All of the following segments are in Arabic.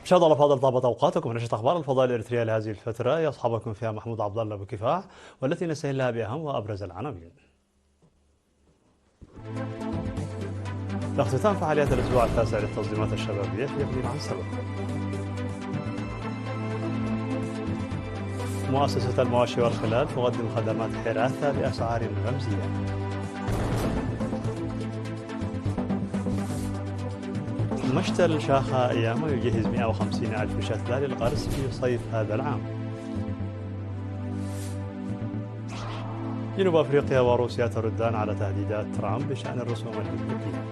مشاهدينا الأفاضل، طابت أوقاتكم. نشرة أخبار الفضاء الإريترية لهذه الفترة يصحبكم فيها محمود عبد الله بكفاح، والتي نستهلها بأهم وأبرز العناوين. اختتام فعاليات الأسبوع التاسع للتنظيمات الشبابية في إقليم عنسبة. مؤسسة المواشي والخلال تقدم خدمات حراثة بأسعار رمزية. مشتل شاخة أيامه يجهز 150 ألف شتلة للغرس في صيف هذا العام. جنوب أفريقيا وروسيا تردان على تهديدات ترامب بشأن الرسوم الجمركية.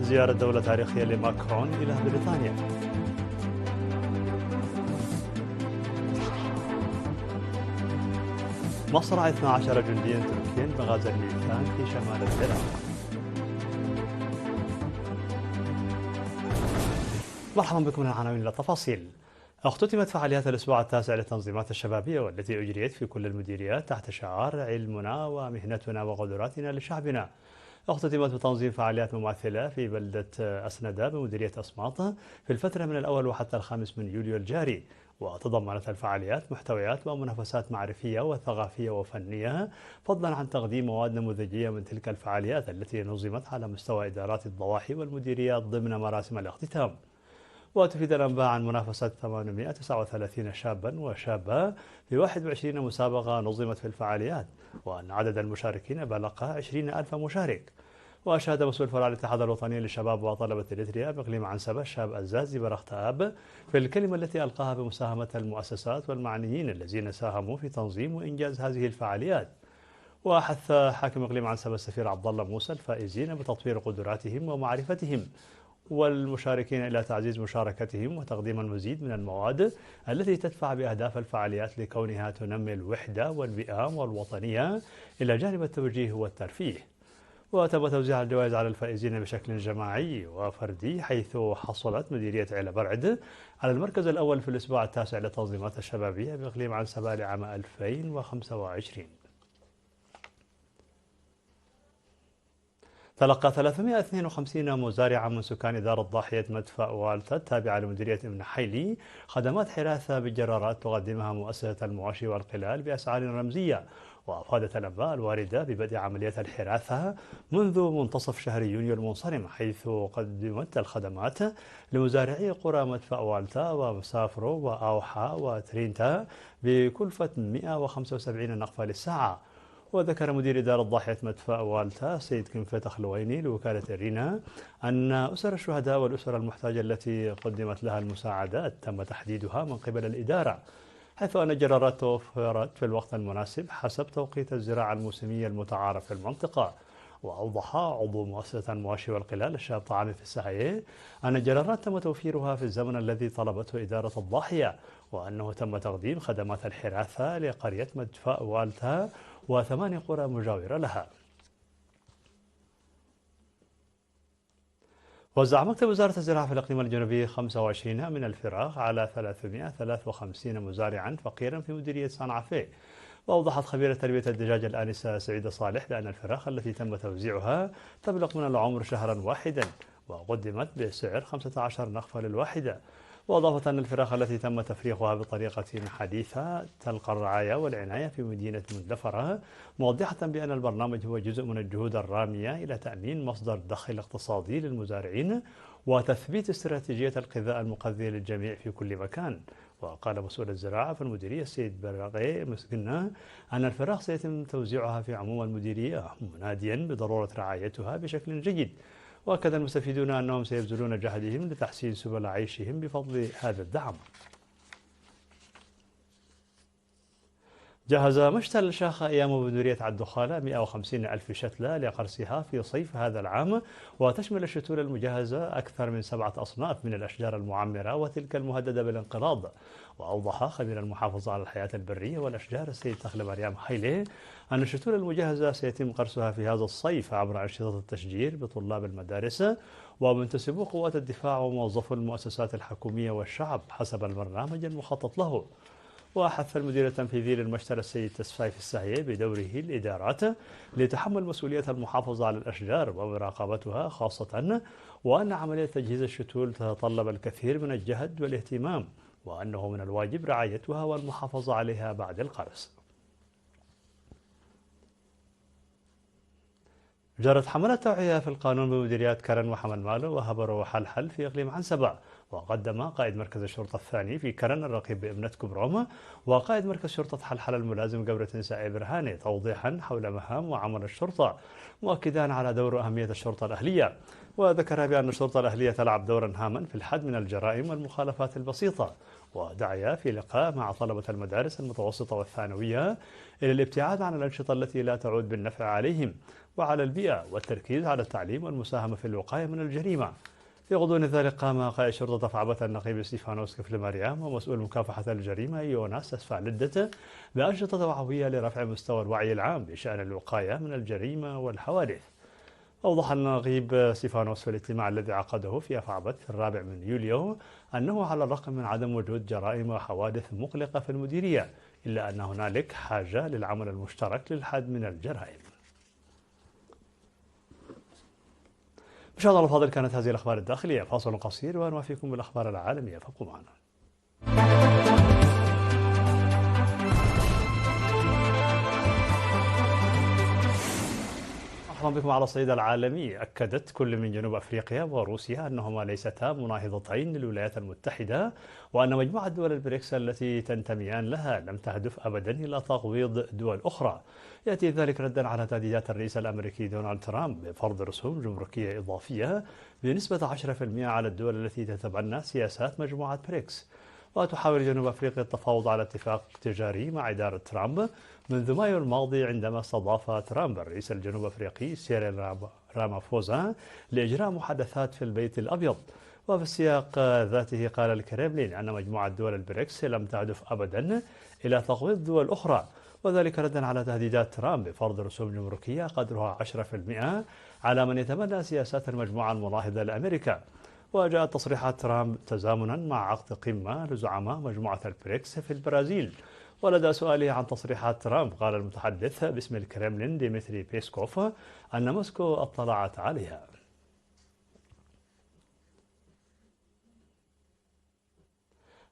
زيارة دولة تاريخية لماكرون إلى بريطانيا. مصرع 12 جنديا تركيا بغاز الميثان في شمال العراق. مرحبا بكم من العناوين إلى التفاصيل. اختتمت فعاليات الأسبوع التاسع للتنظيمات الشبابية، والتي أجريت في كل المديريات تحت شعار علمنا ومهنتنا وقدراتنا لشعبنا. اختتمت بتنظيم فعاليات مماثلة في بلدة أسندة بمديرية أسماط في الفترة من الأول وحتى الخامس من يوليو الجاري، وتضمنت الفعاليات محتويات ومنافسات معرفية وثقافية وفنية، فضلا عن تقديم مواد نموذجية من تلك الفعاليات التي نظمت على مستوى إدارات الضواحي والمديريات ضمن مراسم الاختتام. وتفيد الأنباء عن منافسة 839 شابا وشابة في 21 مسابقة نظمت في الفعاليات، وأن عدد المشاركين بلغ 20 ألف مشارك. وأشاد مسؤول فرع الاتحاد الوطني للشباب وطلبة إريتريا بإقليم عنسبة الشاب الزازي برختاب في الكلمة التي ألقاها بمساهمة المؤسسات والمعنيين الذين ساهموا في تنظيم وإنجاز هذه الفعاليات. وحث حاكم إقليم عنسبة السفير عبد الله موسى الفائزين بتطوير قدراتهم ومعرفتهم والمشاركين إلى تعزيز مشاركتهم وتقديم المزيد من المواد التي تدفع بأهداف الفعاليات لكونها تنمي الوحدة والوئام والوطنية إلى جانب التوجيه والترفيه. وتم توزيع الجوائز على الفائزين بشكل جماعي وفردي، حيث حصلت مديرية عيلة برعد على المركز الأول في الأسبوع التاسع للتنظيمات الشبابية بإقليم عنسبة لعام 2025. تلقى 352 مزارعا من سكان دار الضاحية مدفأ والتا التابعة لمديرية ابن حيلي خدمات حراثة بالجرارات تقدمها مؤسسة المواشي والقلال بأسعار رمزية. وأفادت الأنباء الواردة ببدء عملية الحراثة منذ منتصف شهر يونيو المنصرم، حيث قدمت الخدمات لمزارعي قرى مدفأ والتا ومسافرو وأوحى وترينتا بكلفة 175 نقفة للساعة. وذكر مدير إدارة ضاحية مدفأ والتا سيد كنفة خلويني لوكالة الرينا أن أسر الشهداء والأسر المحتاجة التي قدمت لها المساعدات تم تحديدها من قبل الإدارة، حيث أن الجرارات توفرت في الوقت المناسب حسب توقيت الزراعة الموسمية المتعارف في المنطقة. وأوضح عضو مؤسسة المواشي والقلال الشاب طعامي في السعية أن الجرارات تم توفيرها في الزمن الذي طلبته إدارة الضاحية، وأنه تم تقديم خدمات الحراثة لقرية مدفأ والتا و8 قرى مجاورة لها. وزع مكتب وزارة الزراعة في الإقليم الجنوبي 25 من الفراخ على 353 مزارعا فقيرا في مديرية صنعاء. وأوضحت خبيرة تربية الدجاج الآنسة سعيدة صالح بأن الفراخ التي تم توزيعها تبلغ من العمر شهرا واحدا، وقدمت بسعر 15 نقفة للواحدة. وأضافت أن الفراخ التي تم تفريخها بطريقة حديثة تلقى الرعاية والعناية في مدينة مندفرة، موضحة بأن البرنامج هو جزء من الجهود الرامية إلى تأمين مصدر دخل اقتصادي للمزارعين وتثبيت استراتيجية الغذاء المغذي للجميع في كل مكان. وقال مسؤول الزراعة في المديرية السيد برغي مسكنة أن الفراخ سيتم توزيعها في عموم المديرية، مناديا بضرورة رعايتها بشكل جيد. وأكد المستفيدون أنهم سيبذلون جهدهم لتحسين سبل عيشهم بفضل هذا الدعم. جهز مشتل شاخ أيام بمديرية الدخالة 150 ألف شتلة لقرصها في صيف هذا العام، وتشمل الشتول المجهزة أكثر من 7 أصناف من الأشجار المعمرة وتلك المهددة بالانقراض. وأوضح خبير المحافظة على الحياة البرية والأشجار السيد تخل مريم حيلي أن الشتول المجهزة سيتم قرصها في هذا الصيف عبر أنشطة التشجير بطلاب المدارس ومنتسبو قوات الدفاع وموظفو المؤسسات الحكومية والشعب حسب البرنامج المخطط له. وحث المدير التنفيذي للمشترى السيد تسفاي السعية بدوره الإدارات لتحمل مسؤولية المحافظة على الأشجار ومراقبتها خاصة، وأن عملية تجهيز الشتول تتطلب الكثير من الجهد والاهتمام، وأنه من الواجب رعايتها والمحافظة عليها بعد القرص. جرت حملة توعية في القانون بمديريات كرن وحمل مالو وهبر وحلحل في إقليم عنسبة. وقدم قائد مركز الشرطة الثاني في كرن الرقيب بإمنة كبروم وقائد مركز شرطة حلحل الملازم قبرة نساء برهاني توضيحا حول مهام وعمل الشرطة، مؤكدا على دور أهمية الشرطة الأهلية. وذكر بأن الشرطة الأهلية تلعب دورا هاما في الحد من الجرائم والمخالفات البسيطة، ودعا في لقاء مع طلبة المدارس المتوسطة والثانوية إلى الابتعاد عن الأنشطة التي لا تعود بالنفع عليهم وعلى البيئة، والتركيز على التعليم والمساهمة في الوقاية من الجريمة. في غضون ذلك قام قائد شرطة فعبة النقيب ستيفانوس كفل مريم ومسؤول مكافحة الجريمة يوناس أسفع لدة بأنشطة توعوية لرفع مستوى الوعي العام بشأن الوقاية من الجريمة والحوادث. أوضح النقيب ستيفانوس في الاجتماع الذي عقده في أفعبت في 4 يوليو أنه على الرغم من عدم وجود جرائم وحوادث مقلقة في المديرية، إلا أن هنالك حاجة للعمل المشترك للحد من الجرائم. مشاهدينا الفاضل، كانت هذه الأخبار الداخلية. فاصل قصير ونوافيكم بالأخبار العالمية، فابقوا معنا. أهلا بكم. على الصعيد العالمي، أكدت كل من جنوب أفريقيا وروسيا أنهما ليستا مناهضتين للولايات المتحدة، وأن مجموعة دول البريكس التي تنتميان لها لم تهدف أبدا إلى تغويض دول أخرى. يأتي ذلك ردا على تهديدات الرئيس الأمريكي دونالد ترامب بفرض رسوم جمركية إضافية بنسبة 10% على الدول التي تتبنى سياسات مجموعة بريكس. وتحاول جنوب أفريقيا التفاوض على اتفاق تجاري مع إدارة ترامب منذ مايو الماضي، عندما استضاف ترامب الرئيس الجنوب أفريقي سيريل رامافوزا لإجراء محادثات في البيت الأبيض. وفي السياق ذاته قال الكريملين أن مجموعة دول البريكس لم تهدف أبدا إلى تغويض دول أخرى، وذلك ردا على تهديدات ترامب بفرض رسوم جمركية قدرها 10% على من يتبنى سياسات المجموعة المناهضة لأمريكا. وجاءت تصريحات ترامب تزامنا مع عقد قمة لزعماء مجموعة البريكس في البرازيل. ولدى سؤاله عن تصريحات ترامب، قال المتحدث باسم الكريملين ديمتري بيسكوف أن موسكو اطلعت عليها.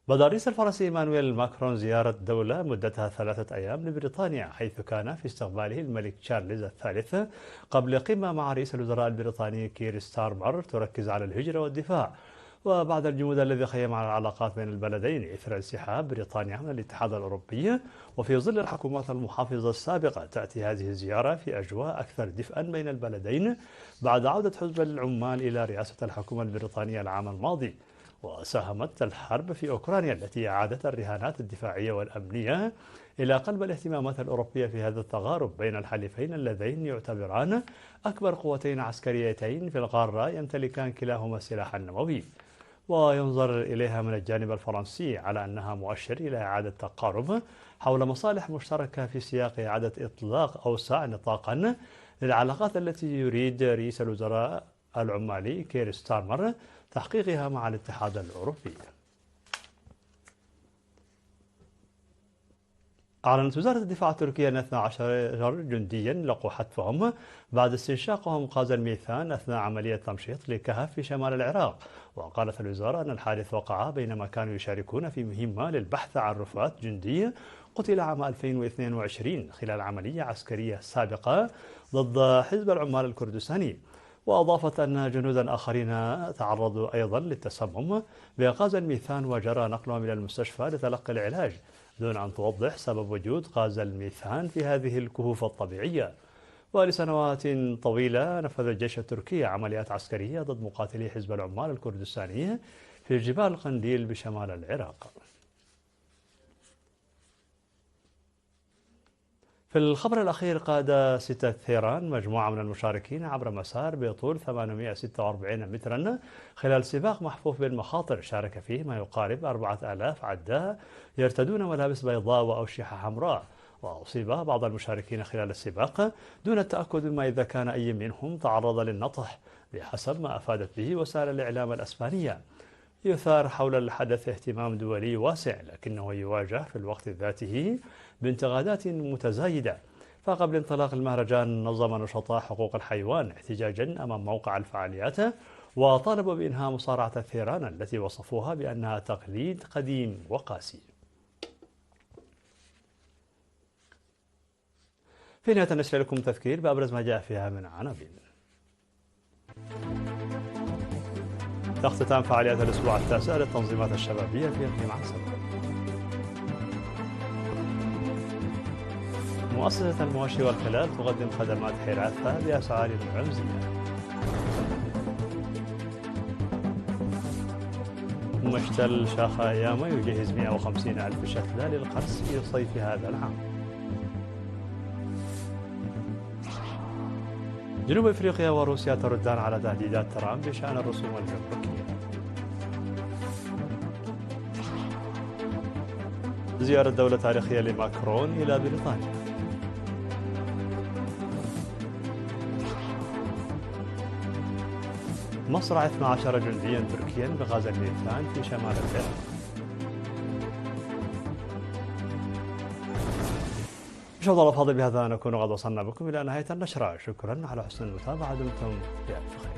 بدأ الرئيس الفرنسي إيمانويل ماكرون زيارة دولة مدتها 3 أيام لبريطانيا، حيث كان في استقباله الملك تشارلز الثالث قبل قمة مع رئيس الوزراء البريطاني كير ستارمر تركز على الهجرة والدفاع. وبعد الجمود الذي خيم على العلاقات بين البلدين إثر انسحاب بريطانيا من الاتحاد الأوروبي، وفي ظل الحكومات المحافظة السابقة، تأتي هذه الزيارة في أجواء أكثر دفئا بين البلدين بعد عودة حزب العمال إلى رئاسة الحكومة البريطانية العام الماضي. وساهمت الحرب في أوكرانيا التي أعادت الرهانات الدفاعية والأمنية إلى قلب الاهتمامات الأوروبية في هذا التغارب بين الحليفين اللذين يعتبران أكبر قوتين عسكريتين في القارة، يمتلكان كلاهما السلاح النووي. وينظر إليها من الجانب الفرنسي على أنها مؤشر إلى إعادة تقارب حول مصالح مشتركة في سياق إعادة إطلاق أوسع نطاقا للعلاقات التي يريد رئيس الوزراء العمالي كير ستارمر تحقيقها مع الاتحاد الأوروبي. أعلنت وزارة الدفاع التركية أن 12 جنديا لقوا حتفهم بعد استنشاقهم غاز الميثان أثناء عملية تمشيط لكهف في شمال العراق. وقالت الوزارة أن الحادث وقع بينما كانوا يشاركون في مهمة للبحث عن رفات جندي قتل عام 2022 خلال عملية عسكرية سابقة ضد حزب العمال الكردستاني. وأضافت أن جنودا آخرين تعرضوا أيضا للتسمم بغاز الميثان وجرى نقلهم إلى المستشفى لتلقي العلاج، دون أن توضح سبب وجود غاز الميثان في هذه الكهوف الطبيعية. ولسنوات طويلة نفذ الجيش التركي عمليات عسكرية ضد مقاتلي حزب العمال الكردستاني في جبال القنديل بشمال العراق. في الخبر الأخير، قاد 6 ثيران مجموعة من المشاركين عبر مسار بطول 846 مترا خلال سباق محفوف بالمخاطر شارك فيه ما يقارب 4000 عداء يرتدون ملابس بيضاء وأوشحة حمراء. وأصيب بعض المشاركين خلال السباق دون التأكد مما إذا كان أي منهم تعرض للنطح بحسب ما أفادت به وسائل الإعلام الأسبانية. يثار حول الحدث اهتمام دولي واسع، لكنه يواجه في الوقت ذاته بانتقادات متزايدة. فقبل انطلاق المهرجان نظم نشطاء حقوق الحيوان احتجاجا أمام موقع الفعاليات، وطالبوا بإنهاء مصارعة الثيران التي وصفوها بأنها تقليد قديم وقاسي. في نهاية النشرة لكم تذكير بأبرز ما جاء فيها من عناوين. اختتام فعاليات الأسبوع التاسع للتنظيمات الشبابية في إقليم عسل. مؤسسة المواشي والخلال تقدم خدمات حراسة بأسعار رمزية. مشتل شاخ أياما يجهز 150 ألف شتلة للقرص في صيف هذا العام. جنوب أفريقيا وروسيا تردان على تهديدات ترامب بشأن الرسوم الجمركية. زيارة دولة تاريخية لماكرون إلى بريطانيا. مصرع 12 جنديا تركيا بغاز الميثان في شمال العراق. مشاهدينا الأفاضل، بهذا نكون قد وصلنا بكم إلى نهاية النشرة. شكرا على حسن المتابعة، دمتم بألف خير.